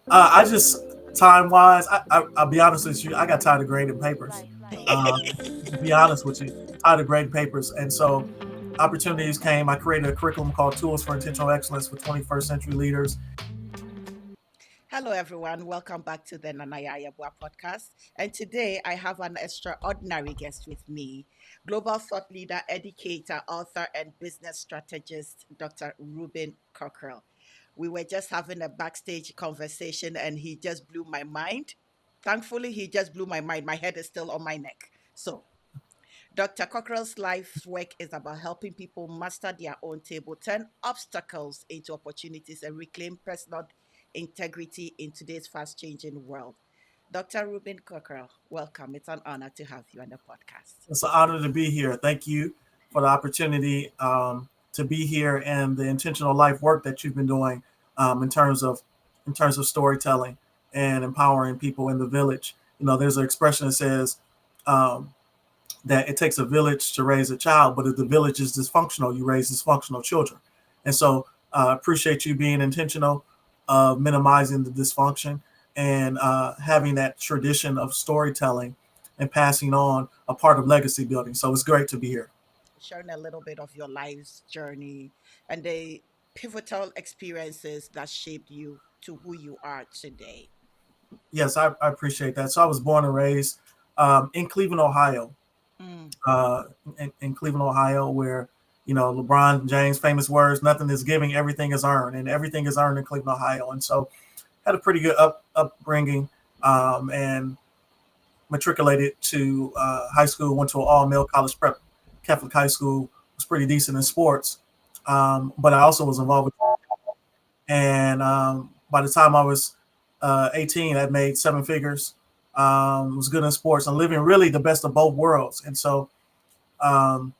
I just time wise, I'll be honest with you. I got tired of grading papers. To be honest with you, tired of grading papers, and so opportunities came. I created a curriculum called Tools for Intentional Excellence for 21st Century Leaders. Hello, everyone. Welcome back to the Nanayaayeboaa podcast. And today I have an extraordinary guest with me, global thought leader, educator, author, and business strategist, Dr. Rubin Cockrell. We were just having a backstage conversation and he just blew my mind. Thankfully, he just blew my mind. My head is still on my neck. So, Dr. Cockrell's life work is about helping people master their own table, turn obstacles into opportunities, and reclaim personal integrity in today's fast changing world. Dr. Rubin Cockrell, welcome. It's an honor to have you on the podcast. It's an honor to be here. Thank you for the opportunity to be here and the intentional life work that you've been doing in terms of storytelling and empowering people in the village. You know, there's an expression that says um, that it takes a village to raise a child, but if the village is dysfunctional, you raise dysfunctional children. And so, appreciate you being intentional of minimizing the dysfunction and having that tradition of storytelling and passing on a part of legacy building. So it's great to be here. Sharing a little bit of your life's journey and the pivotal experiences that shaped you to who you are today. Yes, I appreciate that. So I was born and raised in Cleveland, Ohio, Mm, uh, in Cleveland, Ohio, where LeBron James' famous words, "Nothing is giving, everything is earned," and everything is earned in Cleveland, Ohio. And so had a pretty good upbringing, and matriculated to high school. Went to an all male college prep Catholic high school. Was pretty decent in sports, but I also was involved with. And by the time I was 18, I'd made seven figures. Was good in sports and living really the best of both worlds. And so um,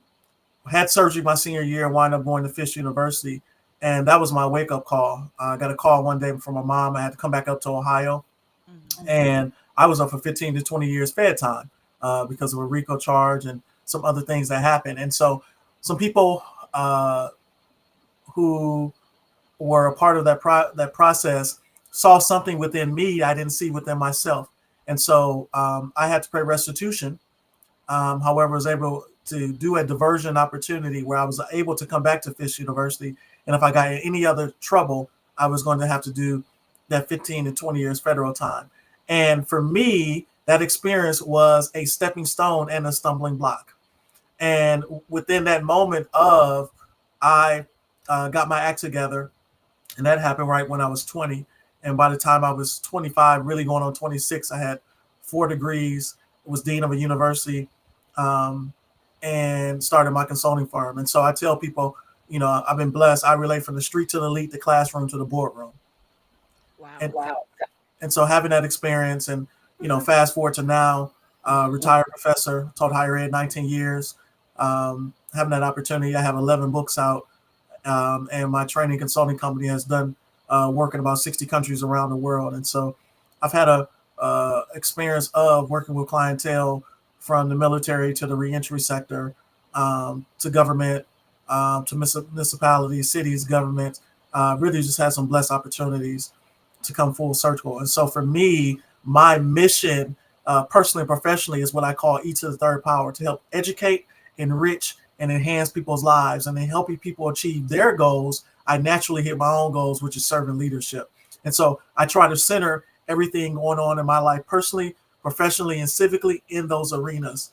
had surgery my senior year, wound up going to Fisk University, and that was my wake up call. I got a call one day from my mom. I had to come back up to Ohio, mm, and I was up for 15 to 20 years Fed time because of a RICO charge and some other things that happened. And so some people who were a part of that process saw something within me I didn't see within myself, and so I had to pay restitution. However, I was able to do a diversion opportunity where I was able to come back to Fisk University, and if I got in any other trouble, I was going to have to do that 15 to 20 years federal time. And for me, that experience was a stepping stone and a stumbling block. And within that moment of, I got my act together, and that happened right when I was 20. And by the time I was 25, really going on 26, I had 4 degrees, was dean of a university, um, and started my consulting firm. And so I tell people, I've been blessed. I relate from the street to the elite, the classroom to the boardroom. wow. And wow. And so having that experience, and fast forward to now, retired professor, taught higher ed 19 years. Having that opportunity, I have 11 books out, and my training consulting company has done work in about 60 countries around the world. And so I've had a experience of working with clientele from the military to the reentry sector, to government, to municipalities, cities, government. Really just had some blessed opportunities to come full circle. And so for me, my mission, personally and professionally, is what I call E to the third power, to help educate, enrich, and enhance people's lives. And in helping people achieve their goals, I naturally hit my own goals, which is serving leadership. And so I try to center everything going on in my life, personally, professionally, and civically, in those arenas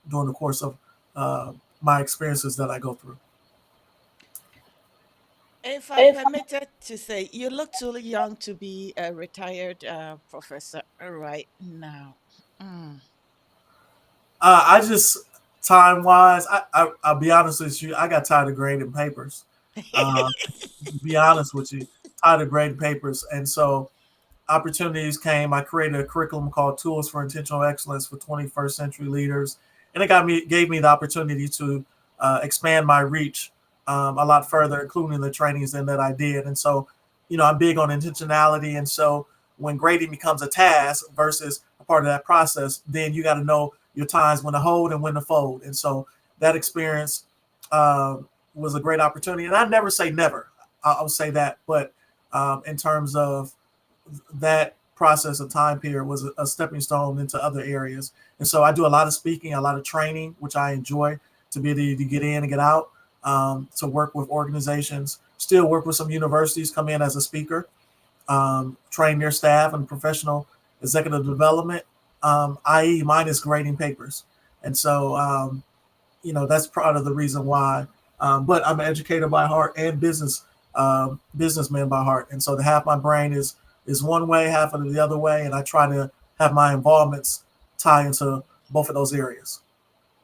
during the course of my experiences that I go through. If I'm permitted to say, you look too young to be a retired professor right now. Mm. I just time wise, I'll be honest with you. I got tired of grading papers. Uh, to be honest with you, tired of grading papers, and so opportunities came. I created a curriculum called Tools for Intentional Excellence for 21st Century Leaders, and it gave me the opportunity to expand my reach a lot further, including the trainings that I did. And so, I'm big on intentionality, and so when grading becomes a task versus a part of that process, then you got to know your times when to hold and when to fold. And so that experience uh, was a great opportunity. And I never say never. I'll say that, but in terms of that process of time period was a stepping stone into other areas. And so I do a lot of speaking, a lot of training, which I enjoy, to be able to get in and get out, to work with organizations, still work with some universities, come in as a speaker, train their staff and professional executive development, i.e., mine is grading papers. And so, that's part of the reason why. But I'm an educator by heart and businessman by heart. And so, the half my brain is one way, half of it the other way, and I try to have my involvements tie into both of those areas.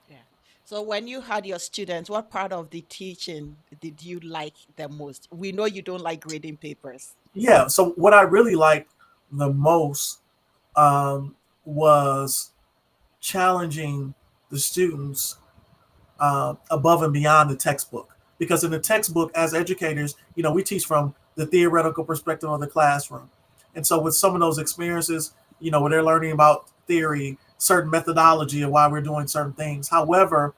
Yeah. So when you had your students, what part of the teaching did you like the most? We know you don't like grading papers. Yeah. So, what I really liked the most was challenging the students above and beyond the textbook. Because in the textbook, as educators, we teach from the theoretical perspective of the classroom. And so, with some of those experiences, where they're learning about theory, certain methodology, and why we're doing certain things. However,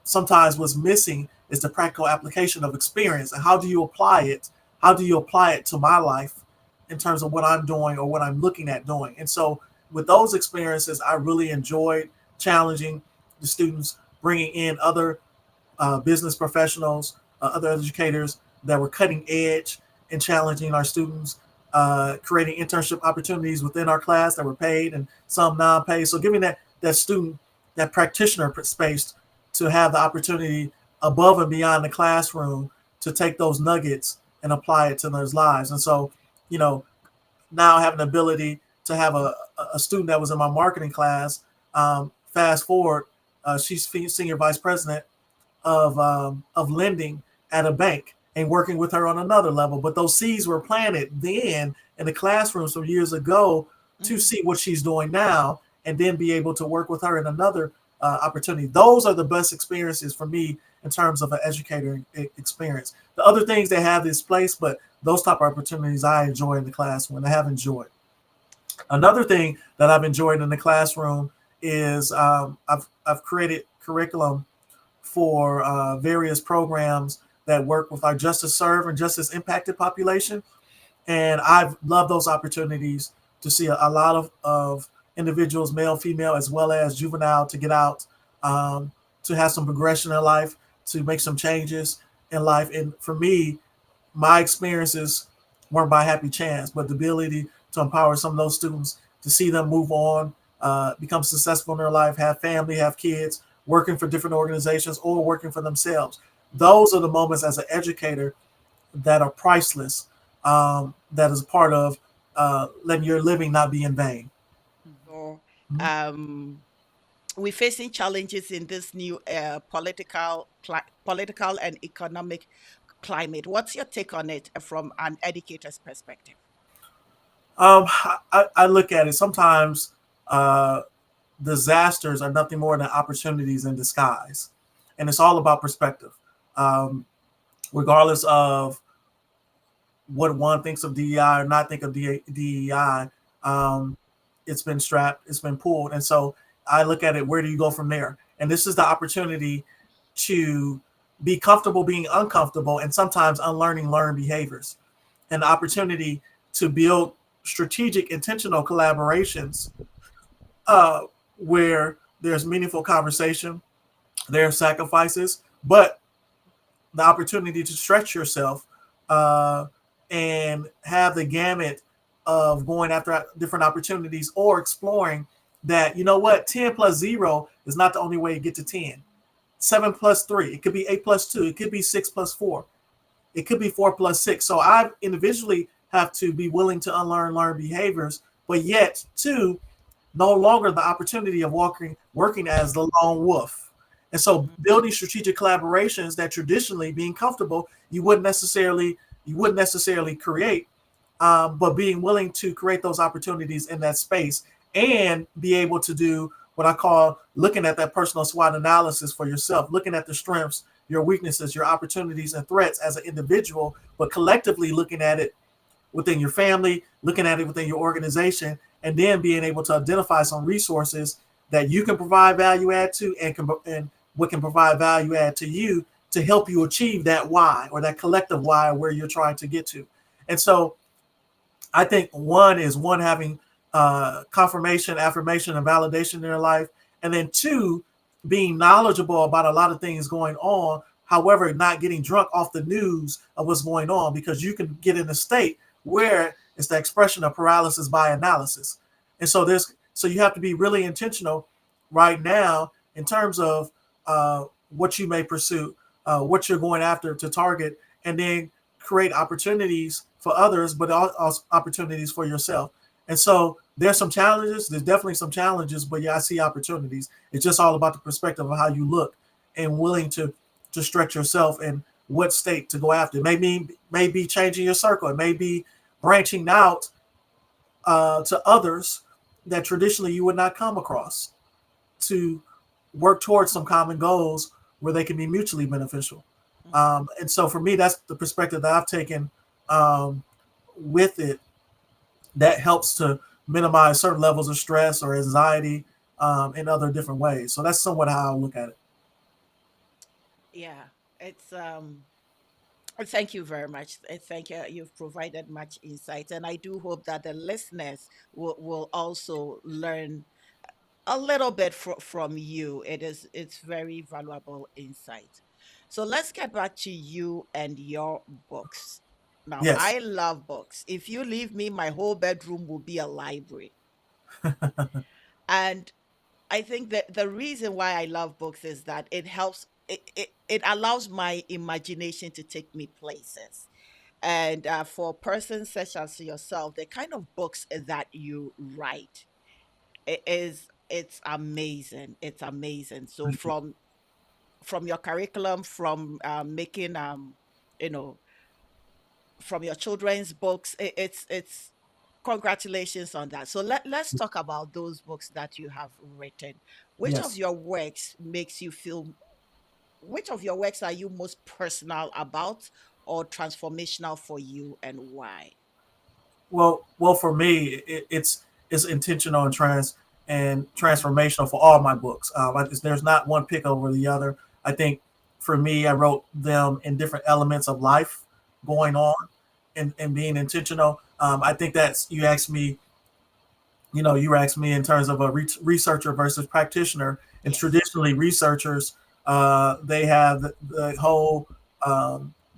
sometimes what's missing is the practical application of experience. And how do you apply it? How do you apply it to my life in terms of what I'm doing or what I'm looking at doing? And so, with those experiences, I really enjoyed challenging the students, bringing in other business professionals, other educators that were cutting edge and challenging our students, creating internship opportunities within our class that were paid and some non-paid. So giving that student, that practitioner space to have the opportunity above and beyond the classroom to take those nuggets and apply it to their lives. And so, you know, now I have an ability to have a student that was in my marketing class. Fast forward, she's senior vice president of lending at a bank and working with her on another level. But those seeds were planted then in the classrooms from years ago to Mm-hmm. see what she's doing now and then be able to work with her in another opportunity. Those are the best experiences for me in terms of an educator experience. The other things they have this place, but those type of opportunities I enjoy in the classroom and I have enjoyed. Another thing that I've enjoyed in the classroom is I've created curriculum for various programs that work with our justice serve and justice impacted population. And I've loved those opportunities to see a lot of individuals, male, female, as well as juvenile, to get out, to have some progression in life, to make some changes in life. And for me, my experiences weren't by happy chance, but the ability to empower some of those students to see them move on, become successful in their life, have family, have kids, working for different organizations or working for themselves. Those are the moments as an educator that are priceless. That is part of letting your living not be in vain. So, Mhm. um, we're facing challenges in this new political and economic climate. What's your take on it from an educator's perspective? I look at it sometimes. Uh, Disasters are nothing more than opportunities in disguise, and it's all about perspective. Um, Regardless of what one thinks of DEI or not think of DEI, um, it's been strapped, it's been pulled, and so I look at it. Where do you go from there? And this is the opportunity to be comfortable being uncomfortable, and sometimes unlearning learned behaviors, and the opportunity to build strategic, intentional collaborations uh, where there's meaningful conversation, there are sacrifices, but the opportunity to stretch yourself uh, and have the gamut of going after different opportunities or exploring that, 10 plus 0 is not the only way to get to 10. 7 plus 3, it could be 8 plus 2, it could be 6 plus 4, it could be 4 plus 6. So I individually have to be willing to unlearn learn behaviors, but yet, too, no longer the opportunity of working as the lone wolf. And so building strategic collaborations that traditionally being comfortable you wouldn't necessarily create, but being willing to create those opportunities in that space and be able to do what I call looking at that personal SWOT analysis for yourself, looking at the strengths, your weaknesses, your opportunities and threats as an individual, but collectively looking at it within your family, looking at it within your organization, and then being able to identify some resources that you can provide value add to, and what can provide value add to you to help you achieve that why or that collective why where you're trying to get to. And so I think one is one having confirmation, affirmation, and validation in their life, and then two, being knowledgeable about a lot of things going on. However, not getting drunk off the news of what's going on, because you can get in a state where it's the expression of paralysis by analysis, and so you have to be really intentional right now in terms of what you may pursue, what you're going after to target, and then create opportunities for others, but also opportunities for yourself. And so there's some challenges. There's definitely some challenges, but yeah, I see opportunities. It's just all about the perspective of how you look and willing to stretch yourself and what state to go after. It may be changing your circle. It may be branching out to others that traditionally you would not come across to work towards some common goals where they can be mutually beneficial. Mm-hmm. And so for me, that's the perspective that I've taken um, with it, that helps to minimize certain levels of stress or anxiety in other different ways. So that's somewhat how I look at it. Yeah, it's thank you very much. Thank you. You've provided much insight, and I do hope that the listeners will also learn a little bit from you. It's very valuable insight. So let's get back to you and your books. Now, Yes. I love books. If you leave me, my whole bedroom will be a library. And I think that the reason why I love books is that it allows my imagination to take me places. And for persons such as yourself, the kind of books that you write, it's amazing. It's amazing. So Thank you. from your curriculum, from making you know from your children's books, it's congratulations on that. So let's talk about those books that you have written. Which of Yes. your works makes you feel, which of your works are you most personal about or transformational for you, and why? Well, for me, it's intentional and transformational for all my books. There's not one pick over the other. I think for me, I wrote them in different elements of life going Mm-hmm. on, and being intentional. I think that's you asked me. You asked me in terms of a researcher versus practitioner, and Yes. traditionally researchers, they have the whole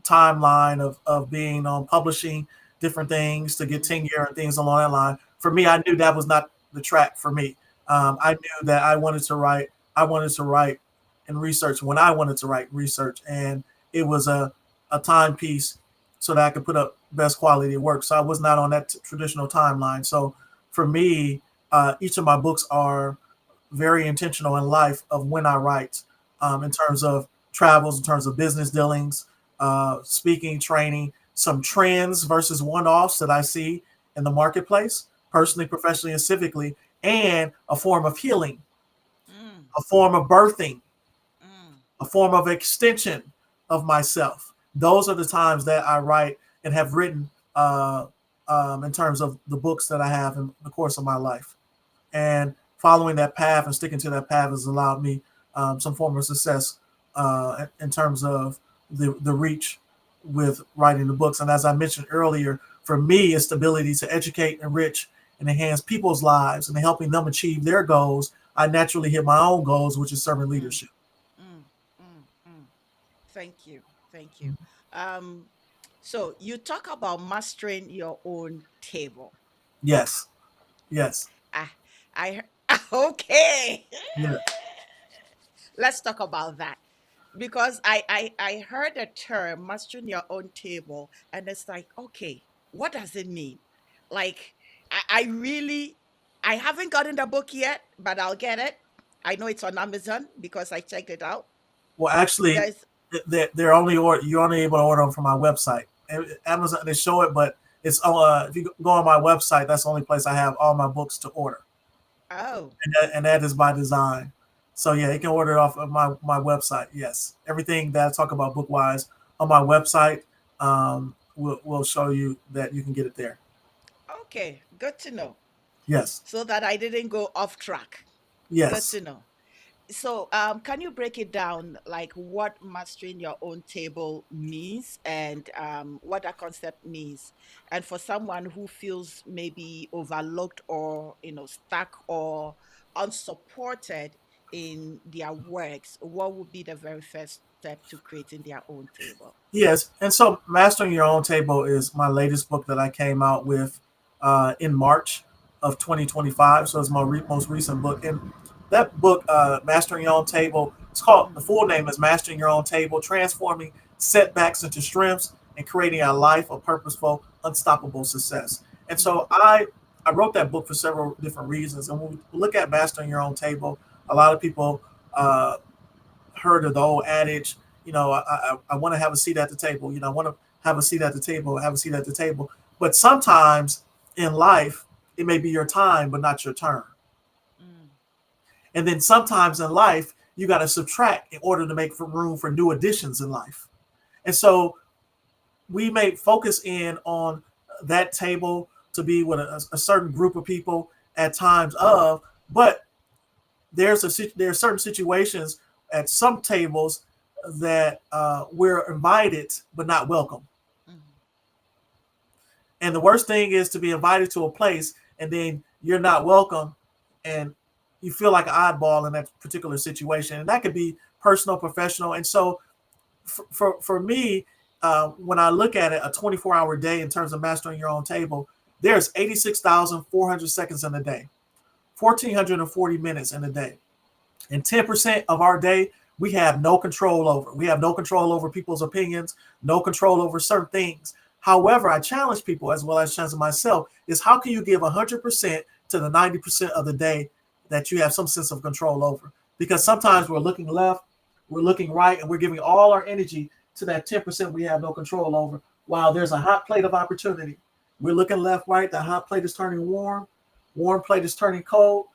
timeline of being on publishing different things to get Mm-hmm. tenure and things along that line. For me, I knew that was not the track for me. I knew that I wanted to write and research when I wanted to write research, and it was a timepiece so that I could put up best quality work. So I was not on that traditional timeline. So for me, each of my books are very intentional in life of when I write, in terms of travels, in terms of business dealings, speaking, training, some trends versus one offs that I see in the marketplace, personally, professionally, and civically, and a form of healing, Mm, a form of birthing, mm, a form of extension of myself. Those are the times that I write and have written in terms of the books that I have in the course of my life. And following that path and sticking to that path has allowed me some form of success in terms of the reach with writing the books. And as I mentioned earlier, for me, it's the ability to educate, enrich, and enhance people's lives and helping them achieve their goals. I naturally hit my own goals, which is serving mm, leadership. mm, mm, mm. Thank you. Thank you. Um, so you talk about mastering your own table. Yes, yes, Ah, okay. yeah. Let's talk about that because I heard the term mastering your own table, and it's like, okay, what does it mean? Like, I really, I haven't gotten the book yet, but I'll get it. I know it's on Amazon because I checked it out. Well, actually, There's they're only you're only able to order them from my website. Amazon, they show it, but it's if you go on my website, that's the only place I have all my books to order, oh, and that is by design. So yeah, you can order it off of my website. Yes, everything that I talk about book wise on my website will show you that you can get it there. okay, good to know. Yes, So that I didn't go off track. Good yes, to know. Can you break it down, like what mastering your own table means and what that concept means? And for someone who feels maybe overlooked or stuck or unsupported in their works, what would be the very first step to creating their own table? Yes, and so Mastering Your Own Table is my latest book that I came out with in March of 2025. So it's my most recent book, and that book, Mastering Your Own Table, it's called, the Mm, full name is Mastering Your Own Table: Transforming Setbacks into Strengths and Creating a Life of Purposeful, Unstoppable Success. And mm, so I wrote that book for several different reasons. And when we look at Mastering Your Own Table, a lot of people uh, heard of the old adage, I want to have a seat at the table. I want to have a seat at the table, have a seat at the table. But sometimes in life, it may be your time, but not your turn. mm, And then sometimes in life, you got to subtract in order to make room for new additions in life. And so we may focus in on that table to be with a certain group of people at times of, but there are certain situations at some tables that we're invited but not welcome. mm, And the worst thing is to be invited to a place and then you're not welcome, and you feel like an oddball in that particular situation. And that could be personal, professional. And so for me, when I look at it, a 24-hour day in terms of mastering your own table, there's 86,400 seconds in a day, 1,440 minutes in a day. And 10% of our day, we have no control over. We have no control over people's opinions, no control over certain things. However, I challenge people, as well as challenge myself, is how can you give 100% to the 90% of the day that you have some sense of control over? Because sometimes we're looking left, we're looking right, and we're giving all our energy to that 10% we have no control over, while there's a hot plate of opportunity. We're looking left, right, the hot plate is turning warm, warm plate is turning cold,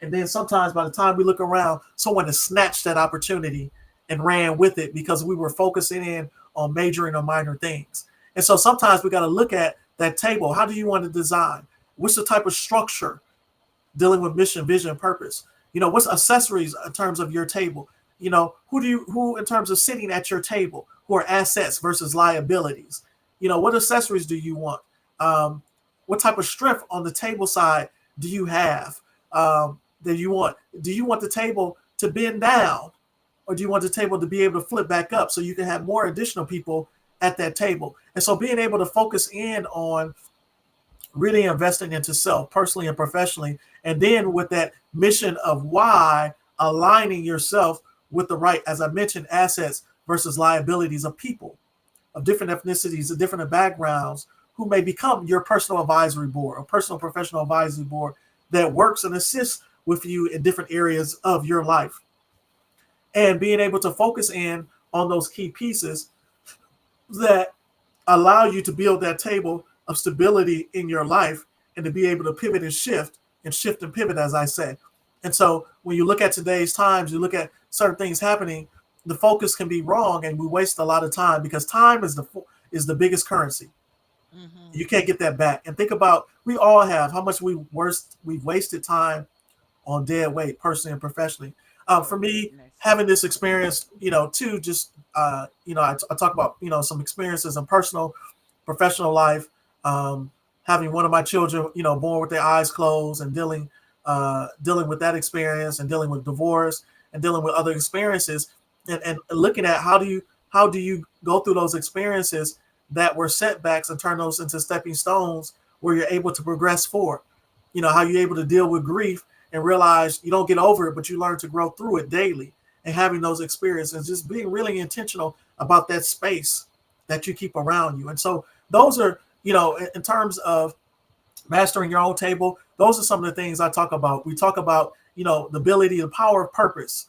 and then sometimes by the time we look around, someone has snatched that opportunity and ran with it because we were focusing in on majoring or minor things. And so sometimes we got to look at that table. How do you want to design? What's the type of structure dealing with mission, vision, and purpose? What's accessories in terms of your table? Who in terms of sitting at your table, who are assets versus liabilities? What accessories do you want? Um, what type of strength on the table side do you have? That you want? Do you want the table to bend down, or do you want the table to be able to flip back up so you can have more additional people at that table? And so being able to focus in on really investing into self personally and professionally, and then with that mission of why, aligning yourself with the right, as I mentioned, assets versus liabilities of people of different ethnicities, of different backgrounds, who may become your personal advisory board or personal professional advisory board that works and assists with you in different areas of your life. And being able to focus in on those key pieces that allow you to build that table of stability in your life, and to be able to pivot and shift and pivot, as I say. And so when you look at today's times, you look at certain things happening, the focus can be wrong, and we waste a lot of time, because time is the biggest currency. mm-hmm. You can't get that back. And think about, we all have how much we've wasted time on dead weight, personally and professionally. Oh For me, goodness. having this experience, too, just I talk about some experiences in personal, professional life. Having one of my children, born with their eyes closed, and dealing with that experience, and dealing with divorce, and dealing with other experiences, and looking at how do you go through those experiences that were setbacks and turn those into stepping stones where you're able to progress forward. How you're able to deal with grief and realize you don't get over it, but you learn to grow through it daily. And having those experiences, just being really intentional about that space that you keep around you. And so those are, in terms of mastering your own table, those are some of the things I talk about. We talk about, the ability, the power of purpose,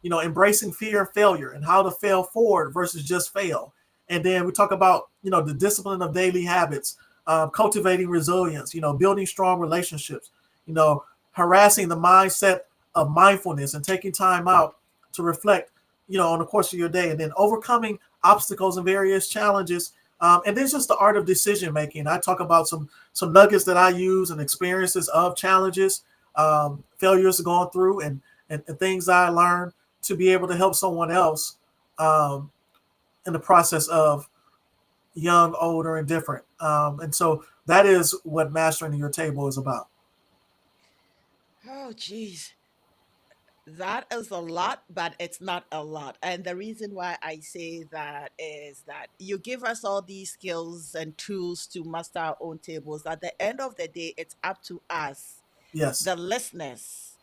embracing fear and failure, and how to fail forward versus just fail. And then we talk about, the discipline of daily habits, cultivating resilience, building strong relationships, you know, harassing the mindset of mindfulness and taking time out to reflect, on the course of your day, and then overcoming obstacles and various challenges. And then just the art of decision making. I talk about some nuggets that I use and experiences of challenges, failures going through, and and things I learned to be able to help someone else um, in the process of young, older, and different. And so that is what mastering your table is about. Oh, geez. That is a lot, but it's not a lot. And the reason why I say that is that you give us all these skills and tools to master our own tables. At the end of the day, it's up to us, Yes. the listeners,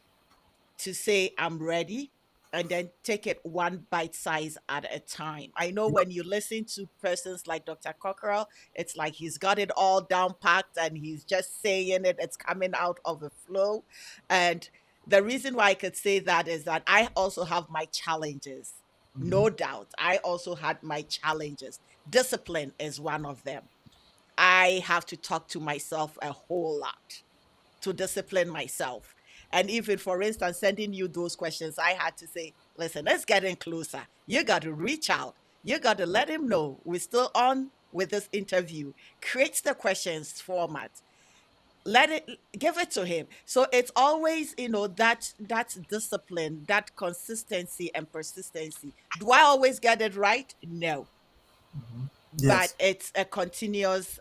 to say, I'm ready, and then take it one bite size at a time. I know Yep. when you listen to persons like Dr. Cockrell, it's like he's got it all down packed and he's just saying it, it's coming out of the flow. And the reason why I could say that is that I also have my challenges. Mhm. No doubt. I also had my challenges. Discipline is one of them. I have to talk to myself a whole lot to discipline myself. And even, for instance, sending you those questions, I had to say, listen, let's get in closer. You got to reach out. You got to let him know we're still on with this interview. Create the questions format. Let it give it to him. So it's always, that discipline, that consistency and persistency. Do I always get it right? No. Mhm. But Yes. it's a continuous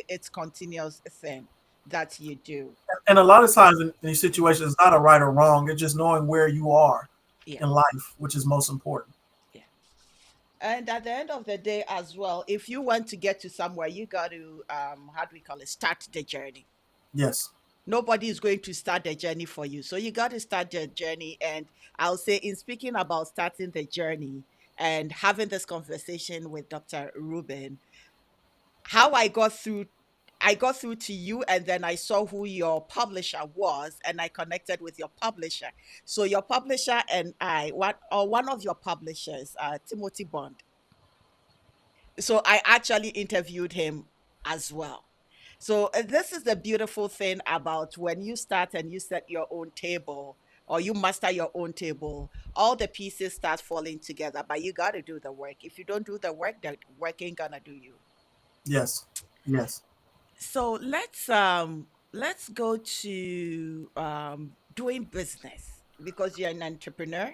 it's continuous thing that you do. And a lot of times in these situations, it's not a right or wrong. It's just knowing where you are Yeah. in life, which is most important. Yeah. And at the end of the day as well, if you want to get to somewhere, you got to how do we call it? Start the journey. Yes. Nobody is going to start the journey for you. So you got to start the journey. And I'll say, in speaking about starting the journey and having this conversation with Dr. Rubin, how I got through to you, and then I saw who your publisher was, and I connected with your publisher. So your publisher and I, one of your publishers, Timothy Bond. So I actually interviewed him as well. So this is the beautiful thing about when you start and you set your own table or you master your own table, all the pieces start falling together, but you got to do the work. If you don't do the work, the work ain't gonna do you. Yes. Yes. So let's go to doing business, because you're an entrepreneur,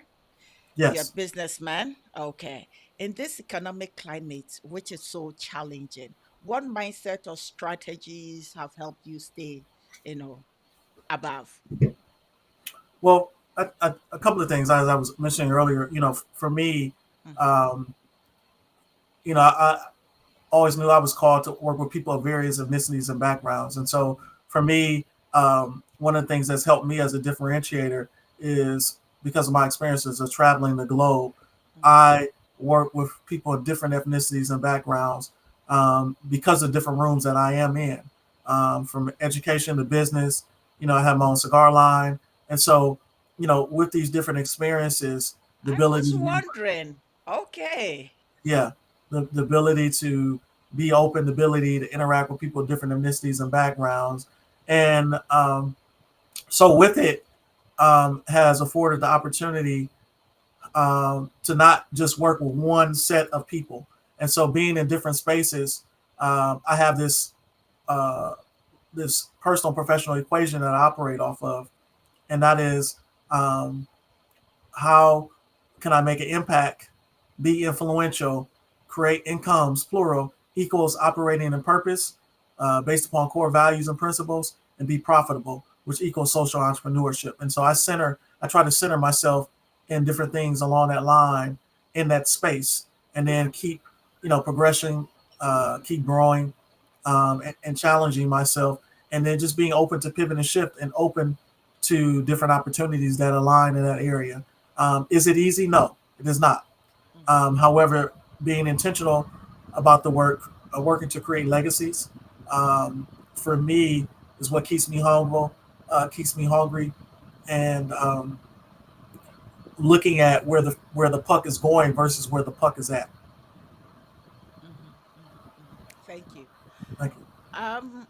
you're a Yes. businessman. Okay. In this economic climate, which is so challenging, what mindset or strategies have helped you stay, above? Well, a couple of things, as I was mentioning earlier. For me, Mhm. um, I always knew I was called to work with people of various ethnicities and backgrounds. And so for me, one of the things that's helped me as a differentiator is because of my experiences of traveling the globe. Mhm. I work with people of different ethnicities and backgrounds because of different rooms that I am in, from education to business. I have my own cigar line. And so, with these different experiences, the I ability was to be wondering. Okay. yeah, the ability to be open, the ability to interact with people of different ethnicities and backgrounds, and so with it has afforded the opportunity to not just work with one set of people, and so being in different spaces, I have uh, this personal professional equation that I operate off of, and that is um, how can I make an impact, be influential, create incomes, plural, equals operating in purpose based upon core values and principles, and be profitable, which equals social entrepreneurship. And so I try to center myself in different things along that line in that space, and then keep, progression, keep growing, and challenging myself, and then just being open to pivot and shift and open to different opportunities that align in that area. Is it easy? No, it is not. Mhm. However, being intentional about the work, working to create legacies, for me is what keeps me humble, keeps me hungry, and looking at where the puck is going versus where the puck is at. Mhm. Mhm. Mhm. Thank you. Thank you. Um,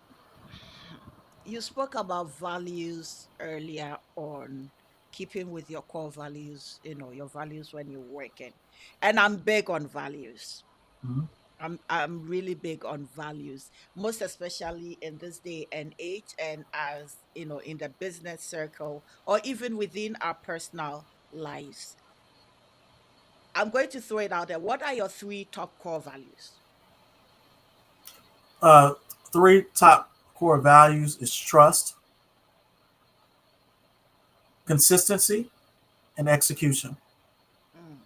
you spoke about values earlier on, keeping with your core values, your values when you're working. And I'm big on values. Mhm. I'm really big on values, most especially in this day and age, and as you know, in the business circle or even within our personal lives. I'm going to throw it out there. What are your three top core values? Uh, Three top core values is trust, consistency, and execution. Mm,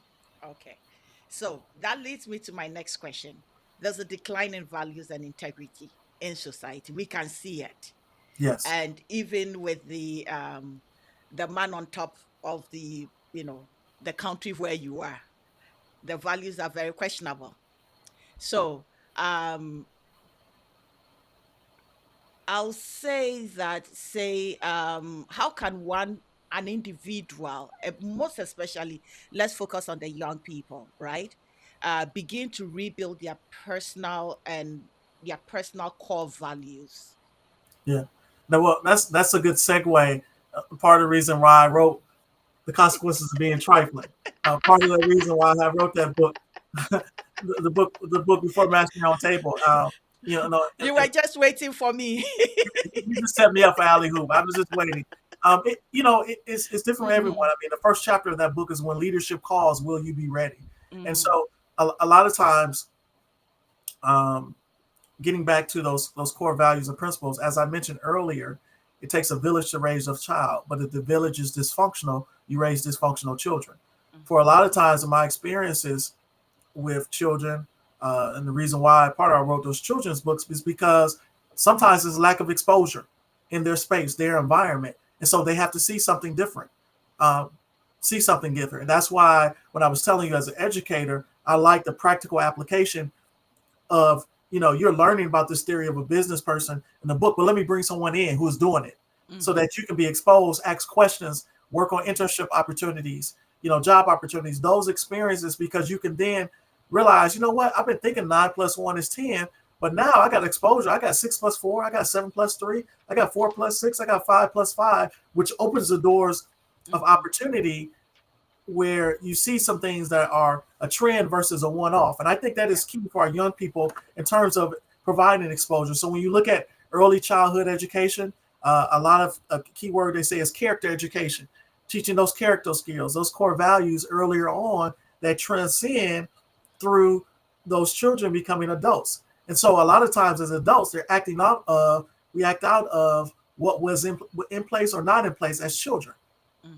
okay. So that leads me to my next question. There's a decline in values and integrity in society. We can see it. Yes. And even with the man on top of the country where you are, the values are very questionable. So um I'll say that, how can an individual, most especially, let's focus on the young people, right? Begin to rebuild their personal core values. Yeah. Now, well, that's a good segue. Part of the reason why I wrote The Consequences of Being Trifling. Part of the reason why I wrote that book, the book before Mastering Your Own Table. You know, no, You were just waiting for me. you just set me up for alley hoop. I was just waiting. It's different for everyone. Hmm. I mean, the first chapter of that book is when leadership calls, will you be ready? And Hmm. so, a lot of times, um, getting back to those core values and principles, as I mentioned earlier, it takes a village to raise a child, but if the village is dysfunctional, you raise dysfunctional children. For a lot of times in my experiences with children, and the reason why part of I wrote those children's books is because sometimes there's lack of exposure in their space, their environment, and so they have to see something different, um, see something different. And that's why when I was telling you as an educator, I like the practical application of you're learning about this theory of a business person in the book, but let me bring someone in who's doing it so Hmm. that you can be exposed, ask questions, work on internship opportunities, job opportunities, those experiences, because you can then realize, what, I've been thinking 9 plus 1 is 10, but now I got exposure. I got 6 plus 4, I got 7 plus 3, I got 4 plus 6, I got 5 plus 5, which opens the doors of Hmm. opportunity where you see some things that are a trend versus a one-off. And I think that Yeah. is key for our young people in terms of providing exposure. So when you look at early childhood education, a lot of a key word they say is character education, teaching those character skills, those core values earlier on that transcend through those children becoming adults. And so a lot of times as adults, we act out of what was in place or not in place as children, Hmm.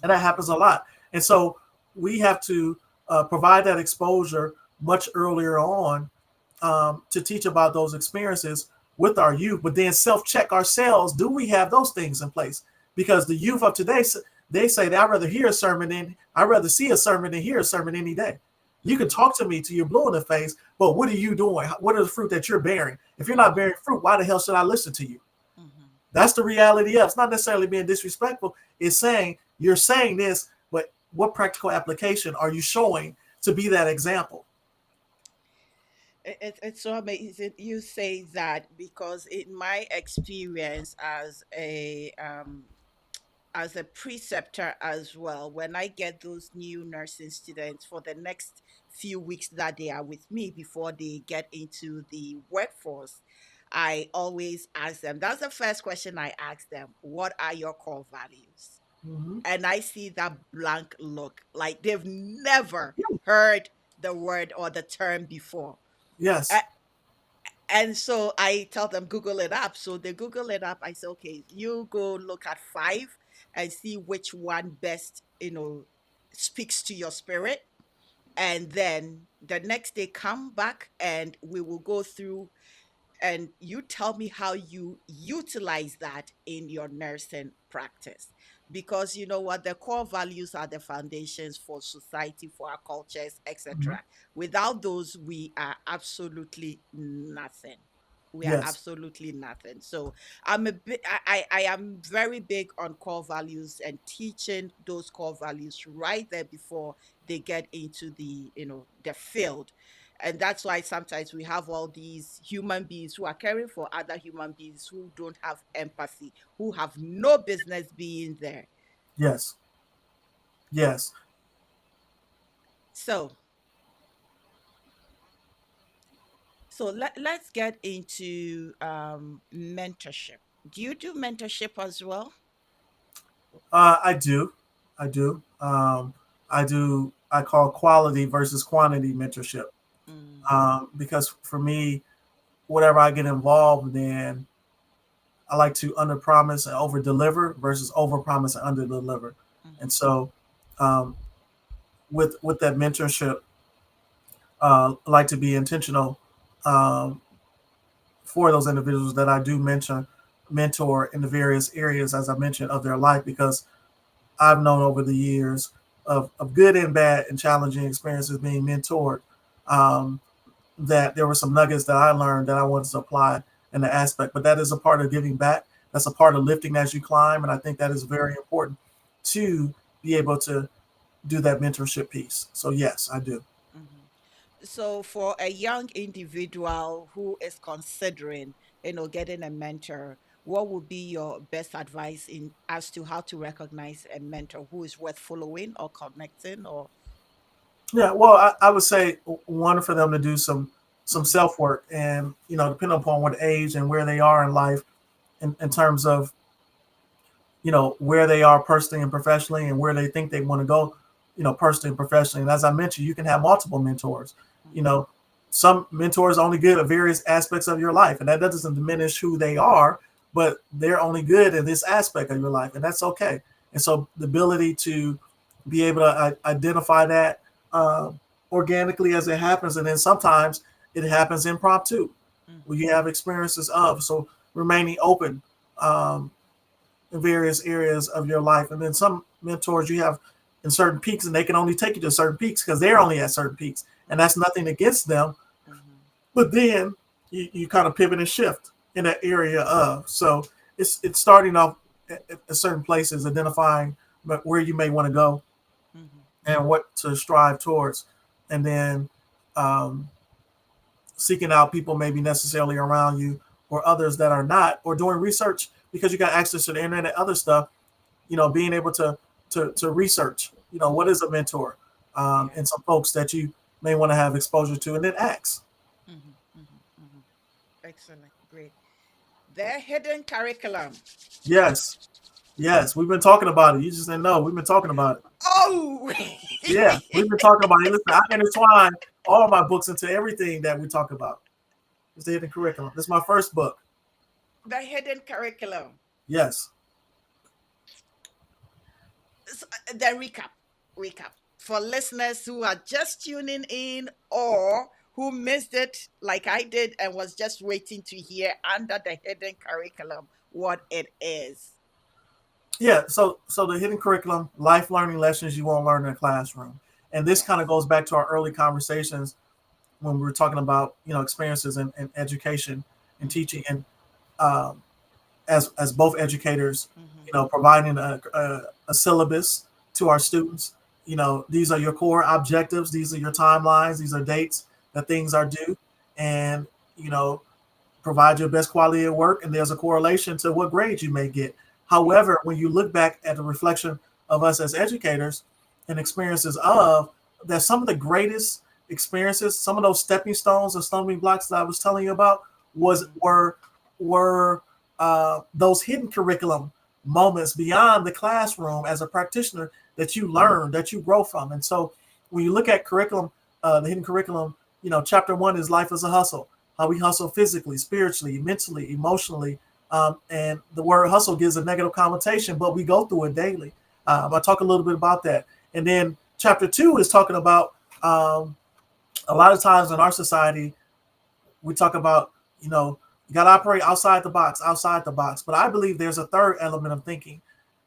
and that Hmm. happens a lot. And so we have to provide that exposure much earlier on, to teach about those experiences with our youth, but then self-check ourselves: do we have those things in place? Because the youth of today, they say that I'd rather see a sermon than hear a sermon any day. You can Hmm. talk to me till you're blue in the face, but what are you doing? What are the fruit that you're bearing? If you're not Hmm. bearing fruit, why the hell should I listen to you? Hmm. That's the reality of it. It's not necessarily being disrespectful. It's saying you're saying this, but what practical application are you showing to be that example? It's so amazing you say that, because in my experience as a preceptor as well, when I get those new nursing students for the next few weeks that they are with me before they get into the workforce, I always ask them, that's the first question I ask them: what are your core values? Mm-hmm. And I see that blank look, like they've never heard the word or the term before. Yes. And so I tell them, Google it up. So they Google it up. I say, okay, you go look at five and see which one best, speaks to your spirit. And then the next day, come back and we will go through, and you tell me how you utilize that in your nursing practice. Because you know what, the core values are the foundations for society, for our cultures, Mm-hmm. etc. Without those, we are absolutely nothing. We are Yes. absolutely nothing. So I am very big on core values and teaching those core values right there before they get into the field. And that's why sometimes we have all these human beings who are caring for other human beings who don't have empathy, who have no business being there. Yes. Yes. So So let's get into mentorship. Do you do mentorship as well? I do. I do. I do. I call quality versus quantity mentorship, Mm, because for me, whatever I get involved in, I like to under promise and over deliver versus over promise and under deliver. And mhm, so, um, with that mentorship, I like to be intentional, um, for those individuals that I do mentor in the various areas, as I mentioned, of their life, because I've known over the years of good and bad and challenging experiences being mentored, um, that there were some nuggets that I learned that I wanted to apply in the aspect. But that is a part of giving back. That's a part of lifting as you climb. And I think that is very important to be able to do that mentorship piece. So, yes, I do. mhm. So for a young individual who is considering, getting a mentor, what would be your best advice in as to how to recognize a mentor who is worth following or connecting or Yeah, well, I would say one for them to do some Mhm, self work, and depending upon what age and where they are in life, in terms of where they are personally and professionally and where they think they want to go, personally and professionally. And as I mentioned, you can have multiple mentors. you mhm, know some mentors are only good at various aspects of your life, and that doesn't diminish who they are, but they're only good in this aspect of your life, and that's okay. And so the ability to be able to identify that, organically as it happens, and then sometimes it happens impromptu where mhm, you have experiences of, so remaining open, um, in various areas of your life. And then some mentors you have in certain peaks, and they can only take you to certain peaks because they're only at certain peaks. And that's mhm, nothing against them. mhm, But then you kind of pivot and shift in that area of. So it's starting off at certain places, identifying where you may want to go mhm. and what to strive towards. And then, um, seeking out people maybe necessarily around you or others that are not, or doing research because you got access to the internet and other stuff, being able to research, what Mhm. is a mentor, Yeah. and some folks that you may want to have exposure to, and then ask. Mhm, mhm, mhm. Excellent. Great. The hidden curriculum. Yes, yes, we've been talking about it. You just didn't know. We've been talking about it. Oh, Yeah, we've been talking about it. Listen, I intertwine all my books into everything that we talk about. It's the hidden curriculum. This is my first book. the hidden curriculum. Yes. So, the recap for listeners who are just tuning in or who missed it like I did and was just waiting to hear under the hidden curriculum what it is. Yeah, so the hidden curriculum, life learning lessons you won't learn in a classroom. And this kind of Yes. goes back to our early conversations when we were talking about, experiences in education and Mm-hmm, teaching, and, um, as both educators, mm-hmm, providing a syllabus to our students. These are your core objectives, these are your timelines, these are dates that things are due, and you know provide your best quality of work, and there's a correlation to what grades you may get. yeah. However, when you look back at the reflection of us as educators and experiences of that, some of the greatest experiences, some of those stepping stones and stumbling blocks that I was telling you about was Mm-hmm, were those hidden curriculum moments beyond the classroom as a practitioner that you learn, that you grow from. And so when you look at curriculum, the hidden curriculum, chapter one is life as a hustle, how we hustle physically, spiritually, mentally, emotionally. And the word hustle gives a negative connotation, but we go through it daily. I talk a little bit about that. And then chapter two is talking about, a lot of times in our society, we talk about, you got to operate outside the box, outside the box. But I believe there's a third element of thinking.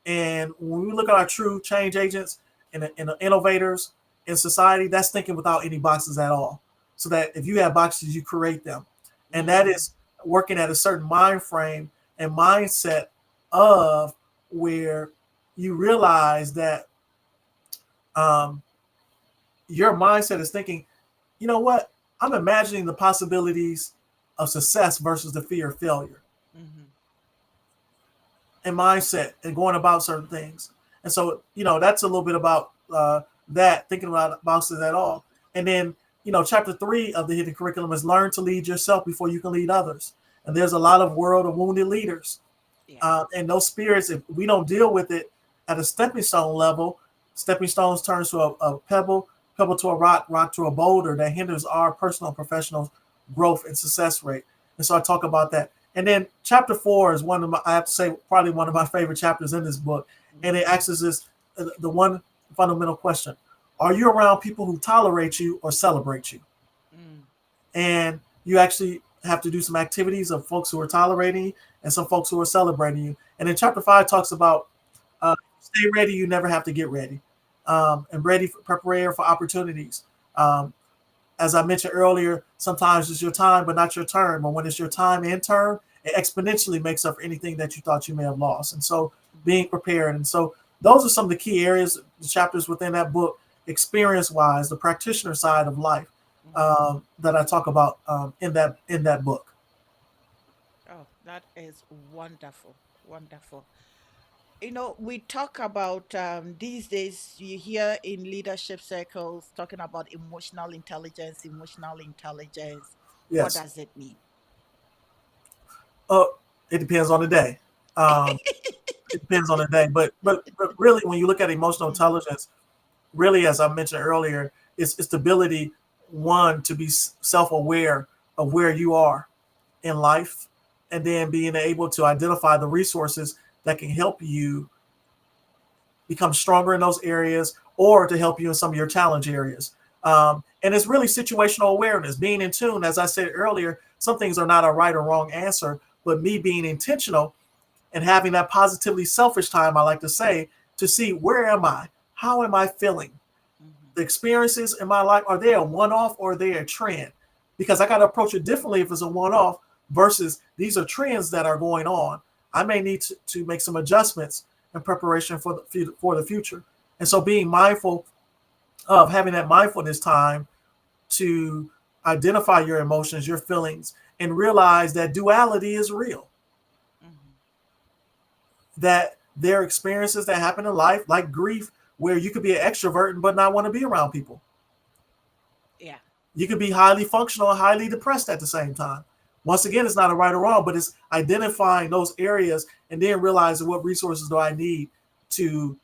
And when we look at our true change agents and the innovators in society, that's thinking without any boxes at all. So that if you have boxes, you create them. And that mm-hmm, is working at a certain mind frame and mindset of where you realize that, um, your mindset is thinking, you know what? I'm imagining the possibilities of success versus the fear of failure, mm-hmm, and mindset and going about certain things. And so, that's a little bit about, that, thinking about boxes at all. And then, chapter 3 of the hidden curriculum is learn to lead yourself before you can lead others. And there's a lot of world of wounded leaders. Yeah. And those spirits, if we don't deal with it at a stepping stone level, stepping stones turns to a pebble, pebble to a rock, rock to a boulder that hinders our personal and professional growth and success rate. And so I talk about that. And then chapter 4 is one of my, I have to say, probably one of my favorite chapters in this book. And it asks this, the one fundamental question: are you around people who tolerate you or celebrate you? Mm. And you actually have to do some activities of folks who are tolerating you and some folks who are celebrating you. And then chapter 5 talks about stay ready, you never have to get ready, and ready for prepare for opportunities. Um, as I mentioned earlier, sometimes it's your time, but not your turn. But when it's your time and turn, it exponentially makes up for anything that you thought you may have lost. And so being prepared. And so those are some of the key areas, the chapters within that book, experience wise, the practitioner side of life, that I talk about in that book. Oh, that is wonderful. Wonderful. We talk about these days, you hear in leadership circles talking about emotional intelligence, emotional intelligence. What Yes. does it mean? Uh, it depends on the day. Um, it depends on the day. But really, when you look at emotional Mm, intelligence, really, as I mentioned earlier, it's the ability, one, to be self-aware of where you are in life, and then being able to identify the resources that can help you become stronger in those areas or to help you in some of your challenge areas. And it's really situational awareness, being in tune. As I said earlier, some things are not a right or wrong answer, but me being intentional and having that positively selfish time, I like to say, to see where am I? How am I feeling? mhm. The experiences in my life, are they a one off or are they a trend? Because I got to approach it differently if it's a one off versus these are trends that are going on. I may need to make some adjustments in preparation for the future. And so being mindful of having that mindfulness time to identify your emotions, your feelings, and realize that duality is real, Mhm. that there are experiences that happen in life, like grief, where you could be an extrovert but not want to be around people. Yeah. You could be highly functional and highly depressed at the same time. Once again, it's not a right or wrong, but it's identifying those areas and then realizing what resources do I need to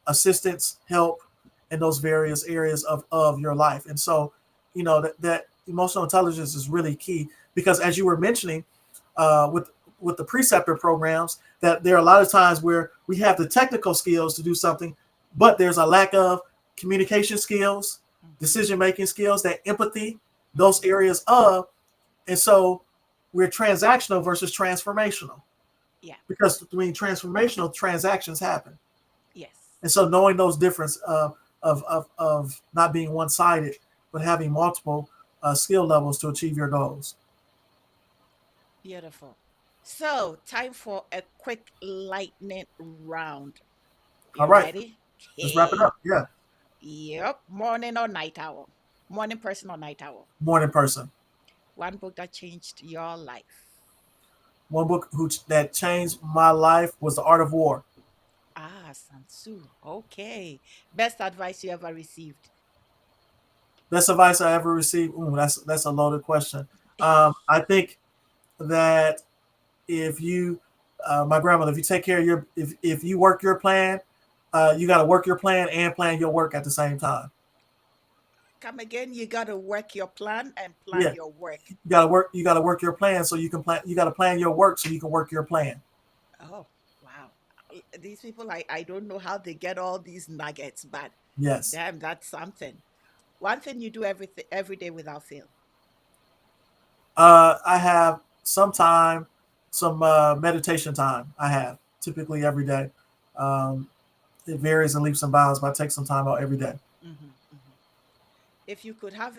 assistance, help in those various areas of your life. And so, that emotional intelligence is really key because, as you were mentioning, with the preceptor programs, that there are a lot of times where we have the technical skills to do something, but there's a lack of communication skills, Mhm. decision making skills, that empathy, those Mhm. areas of. And so we're transactional versus transformational, Yeah. because between transformational transactions happen. Yes. And so knowing those difference of not being one sided, but having multiple skill levels to achieve your goals. Beautiful. So, time for a quick lightning round. All You right, ready? let's wrap it Hey. up. Yeah, Yep. Morning or night owl? Morning person or night owl? morning person. One book that changed your life. One book that changed my life was The Art of War. Ah, Sansu. Okay. Best advice you ever received? Best advice I ever received. Ooh, that's a loaded question. I think that if you, my grandmother, if you take care of if you work your plan, you got to work your plan and plan your work at the same time. Come again. You got to work your plan and plan Yeah, your work. you got to work your plan so you can plan. You got to plan your work so you can work your plan. Oh, wow. These people, I don't know how they get all these nuggets, but Yes. damn, that's something. One thing you do every day without fail. I have some meditation time. I have typically every day. Um, it varies in leaps and bounds, but I take some time out every day. Hmm. Hmm. If you could have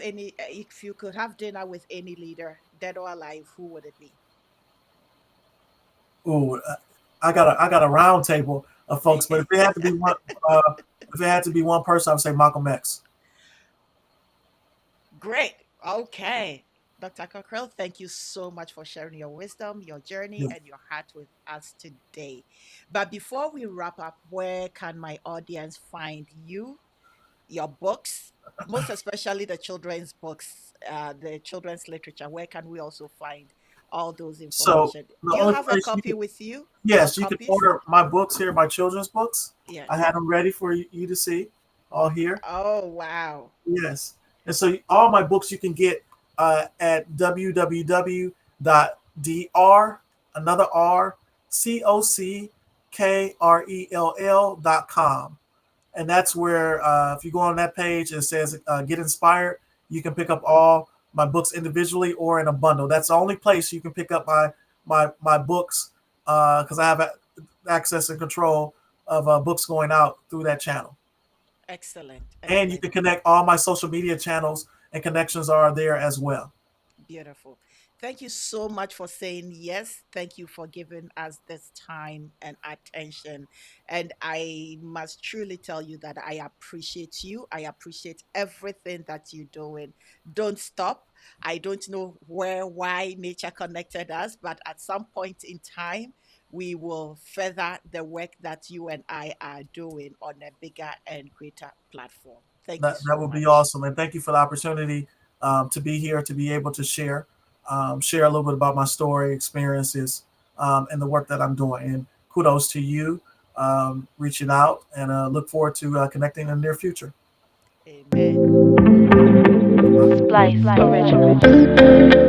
dinner with any leader, dead or alive, who would it be? Ooh, I got a round table of folks, but uh, if it had to be one person, I would say Malcolm X. Great. Okay. Dr. Cockrell, thank you so much for sharing your wisdom, your journey, Yeah. and your heart with us today. But before we wrap up, where can my audience find you? your books, most especially the children's books, the children's literature? Where can we also find all those So information? the Do you only have a place you copy can, with you? Or yes, you can copies? order my books here, my children's books. I Yes. had them ready for you to see, all here. Oh, wow. Yes. And so all my books you can get at www.dr, another R, cockrell.com. And that's where, if you go on that page, it says get inspired. You can pick up all my books individually or in a bundle. That's the only place you can pick up my books because I have access and control of books going out through that channel. Excellent. And you Excellent. can connect all my social media channels and connections are there as well. Beautiful. Thank you so much for saying yes. Thank you for giving us this time and attention. And I must truly tell you that I appreciate you. I appreciate everything that you're doing. Don't stop. I don't know why nature connected us, but at some point in time, we will further the work that you and I are doing on a bigger and greater platform. Thank you That so would be much. awesome. And thank you for the opportunity to be here, to be able to share a little bit about my story, experiences, and the work that I'm doing. And kudos to you reaching out and look forward to connecting in the near future. Amen. Splice Originals.